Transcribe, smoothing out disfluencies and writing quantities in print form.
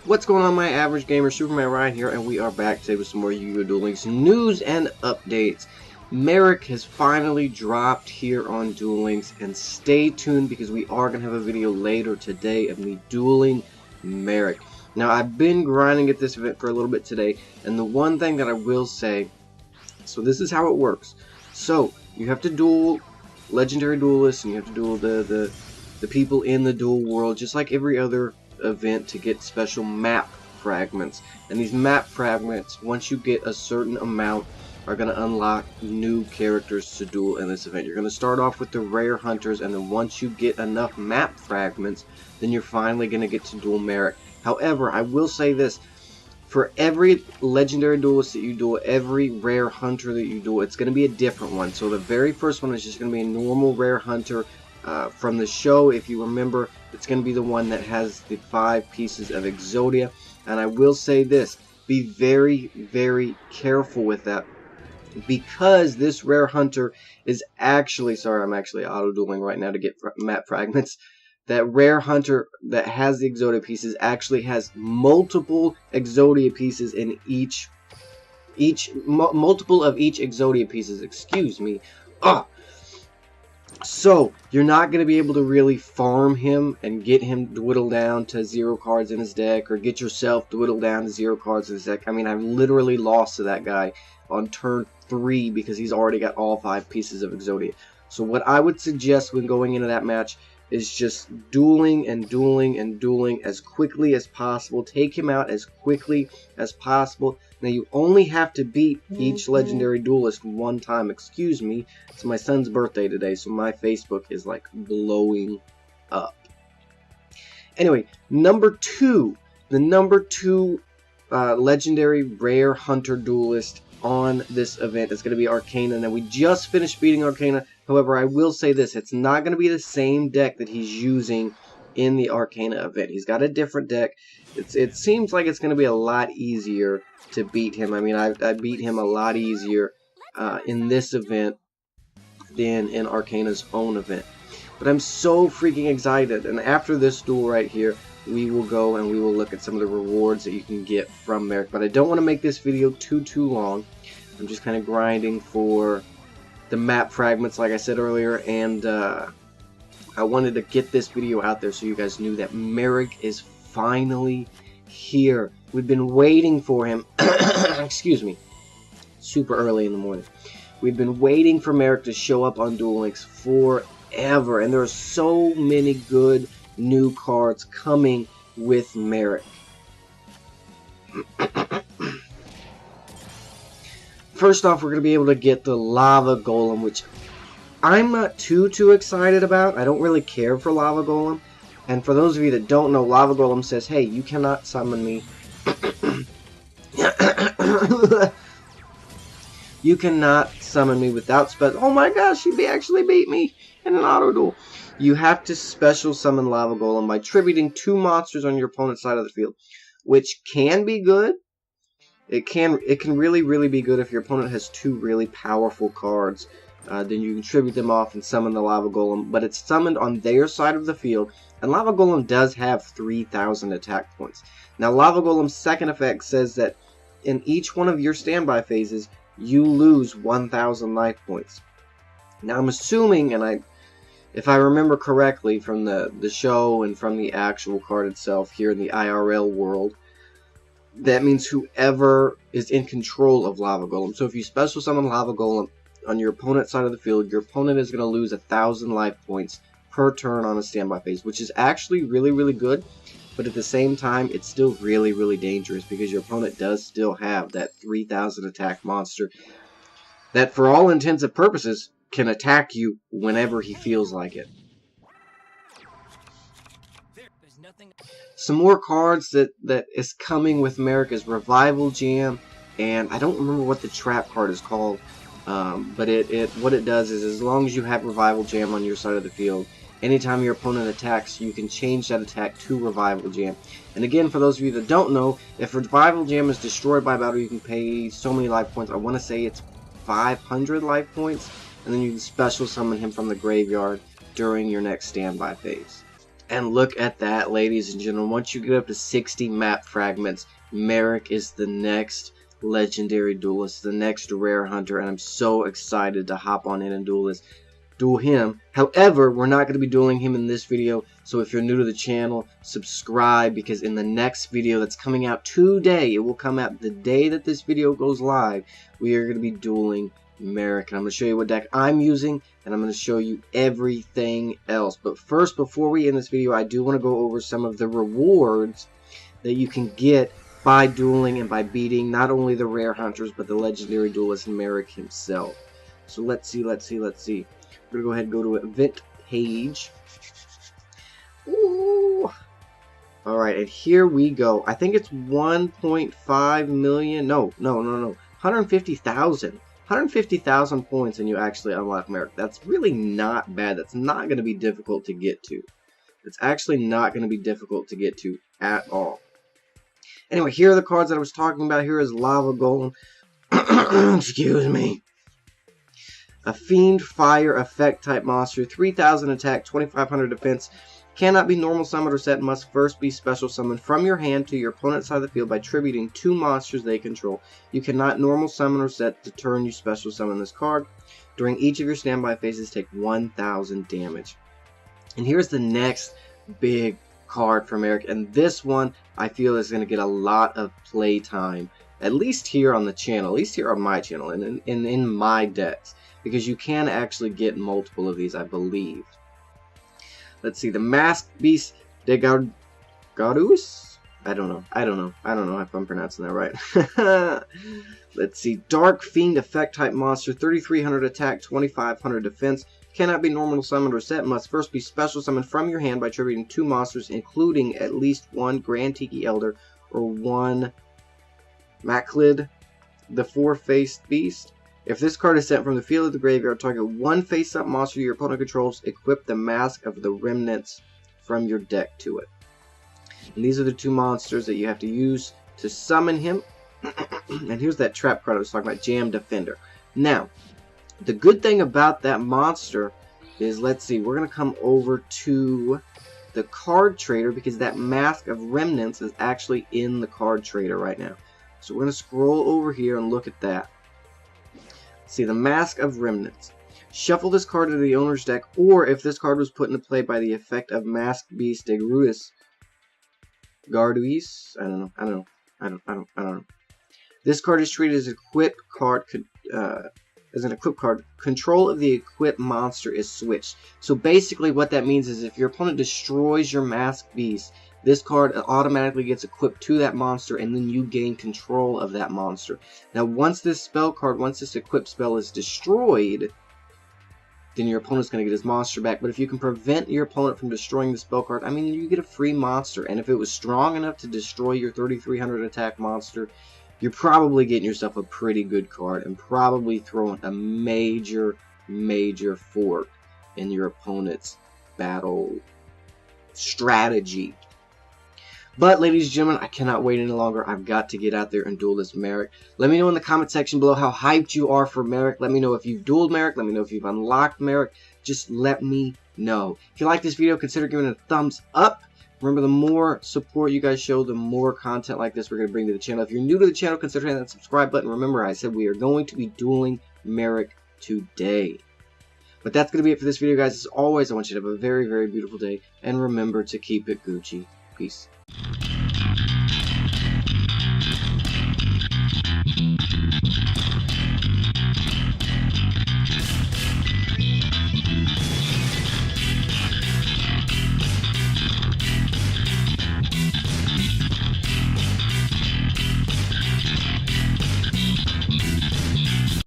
What's going on, my average gamer? SupermanRion here, and we are back today with some more Yugioh Duel LInks news and updates. Marik has finally dropped here on Duel LInks, and stay tuned because we are going to have a video later today of me dueling Marik. Now, I've been grinding at this event for a little bit today, and the one thing that I will say, so this is how it works. So, you have to duel legendary duelists, and you have to duel the people in the duel world, just like every other event, to get special map fragments. And these map fragments, once you get a certain amount, are going to unlock new characters to duel in this event. You're going to start off with the rare hunters, and then once you get enough map fragments, then you're finally going to get to duel Marik. However, I will say this: for every legendary duelist that you duel, every rare hunter that you duel, it's going to be a different one. So the very first one is just going to be a normal rare hunter. From the show, if you remember, it's going to be the one that has the 5 pieces of Exodia. And I will say this: be very, very careful with that, because this rare hunter is actually, sorry, I'm actually auto-dueling right now to get map fragments. That rare hunter that has the Exodia pieces actually has multiple Exodia pieces in multiple of each Exodia pieces, excuse me. So, you're not going to be able to really farm him and get him dwindled down to 0 cards in his deck, or get yourself dwindled down to 0 cards in his deck. I mean, I've literally lost to that guy on turn 3 because he's already got all 5 pieces of Exodia. So what I would suggest when going into that match is just dueling and dueling and dueling as quickly as possible. Take him out as quickly as possible. Now, you only have to beat each legendary duelist one time. Excuse me, it's my son's birthday today, so my Facebook is like blowing up. Anyway, number 2. The number 2 legendary rare hunter duelist on this event is going to be Arcana. Now, we just finished beating Arcana. However, I will say this: it's not going to be the same deck that he's using in the Arcana event. He's got a different deck. It seems like it's going to be a lot easier to beat him. I mean, I beat him a lot easier in this event than in Arcana's own event. But I'm so freaking excited. And after this duel right here, we will go and we will look at some of the rewards that you can get from Marik. But I don't want to make this video too long. I'm just kind of grinding for the map fragments, like I said earlier, and I wanted to get this video out there so you guys knew that Marik is finally here. We've been waiting for him. Excuse me. Super early in the morning. We've been waiting for Marik to show up on Duel LINKs forever, and there are so many good new cards coming with Marik. First off, we're going to be able to get the Lava Golem, which I'm not too excited about. I don't really care for Lava Golem. And for those of you that don't know, Lava Golem says, hey, you cannot summon me. You cannot summon me without special... Oh my gosh, he actually beat me in an auto duel. You have to special summon Lava Golem by tributing 2 monsters on your opponent's side of the field, which can be good. It can really be good if your opponent has 2 really powerful cards. Then you can tribute them off and summon the Lava Golem, but it's summoned on their side of the field, and Lava Golem does have 3,000 attack points. Now, Lava Golem's second effect says that in each one of your standby phases, you lose 1,000 life points. Now, I'm assuming, and if I remember correctly from the show and from the actual card itself here in the IRL world, that means whoever is in control of Lava Golem. So if you special summon Lava Golem on your opponent's side of the field, your opponent is going to lose 1,000 life points per turn on a standby phase, which is actually really good. But at the same time, it's still really dangerous, because your opponent does still have that 3,000 attack monster that, for all intents and purposes, can attack you whenever he feels like it. Some more cards that is coming with Marik is Revival Jam, and I don't remember what the trap card is called, but what it does is, as long as you have Revival Jam on your side of the field, anytime your opponent attacks, you can change that attack to Revival Jam. And again, for those of you that don't know, if Revival Jam is destroyed by battle, you can pay so many life points. I want to say it's 500 life points, and then you can special summon him from the graveyard during your next standby phase. And look at that, ladies and gentlemen. Once you get up to 60 map fragments, Marik is the next legendary duelist, the next rare hunter, and I'm so excited to hop on in and duel him. However, we're not going to be dueling him in this video, so if you're new to the channel, subscribe, because in the next video that's coming out today, it will come out the day that this video goes live, we are going to be dueling Marik, and I'm going to show you what deck I'm using, and I'm going to show you everything else. But first, before we end this video, I do want to go over some of the rewards that you can get by dueling and by beating not only the rare hunters, but the legendary duelist Marik himself. So let's see. We're going to go ahead and go to event page. Ooh. Alright, and here we go. I think it's 1.5 million. No. 150,000. 150,000 points and you actually unlock Marik. That's really not bad. That's not going to be difficult to get to. It's actually not going to be difficult to get to at all. Anyway, here are the cards that I was talking about. Here is Lava Golem. Excuse me. A Fiend Fire effect type monster. 3,000 attack, 2,500 defense. Cannot be normal summoned or set. Must first be special summoned from your hand to your opponent's side of the field by tributing 2 monsters they control. You cannot normal summon or set the turn you special summon this card. During each of your standby phases, take 1,000 damage. And here's the next big card for Marik, and this one I feel is going to get a lot of play time, at least here on the channel, at least here on my channel, and in my decks, because you can actually get multiple of these, I believe. Let's see, the Masked Beast de Garus? I don't know if I'm pronouncing that right. Let's see, Dark Fiend effect type monster, 3,300 attack, 2,500 defense. Cannot be normal summoned or set. Must first be special summoned from your hand by tributing 2 monsters, including at least 1 Grand Tiki Elder or 1 Maclid, the 4-faced beast. If this card is sent from the field of the graveyard, target 1 face-up monster your opponent controls. Equip the Mask of the Remnants from your deck to it. And these are the 2 monsters that you have to use to summon him. And here's that trap card I was talking about, Jam Defender. Now, the good thing about that monster is, let's see, we're going to come over to the card trader, because that Mask of Remnants is actually in the card trader right now. So we're going to scroll over here and look at that. See, the Mask of Remnants. Shuffle this card to the owner's deck, or if this card was put into play by the effect of Masked Beast de Garduis. I don't know. This card is treated as an equipped card. Control of the equipped monster is switched. So basically what that means is if your opponent destroys your Masked Beast, this card automatically gets equipped to that monster, and then you gain control of that monster. Now once this equipped spell is destroyed, then your opponent's going to get his monster back. But if you can prevent your opponent from destroying the spell card, I mean, you get a free monster. And if it was strong enough to destroy your 3,300 attack monster, you're probably getting yourself a pretty good card and probably throwing a major fork in your opponent's battle strategy. But, ladies and gentlemen, I cannot wait any longer. I've got to get out there and duel this Marik. Let me know in the comment section below how hyped you are for Marik. Let me know if you've dueled Marik. Let me know if you've unlocked Marik. Just let me know. If you like this video, consider giving it a thumbs up. Remember, the more support you guys show, the more content like this we're going to bring to the channel. If you're new to the channel, consider hitting that subscribe button. Remember, I said we are going to be dueling Marik today. But that's going to be it for this video, guys. As always, I want you to have a very beautiful day. And remember to keep it Gucci. Peace.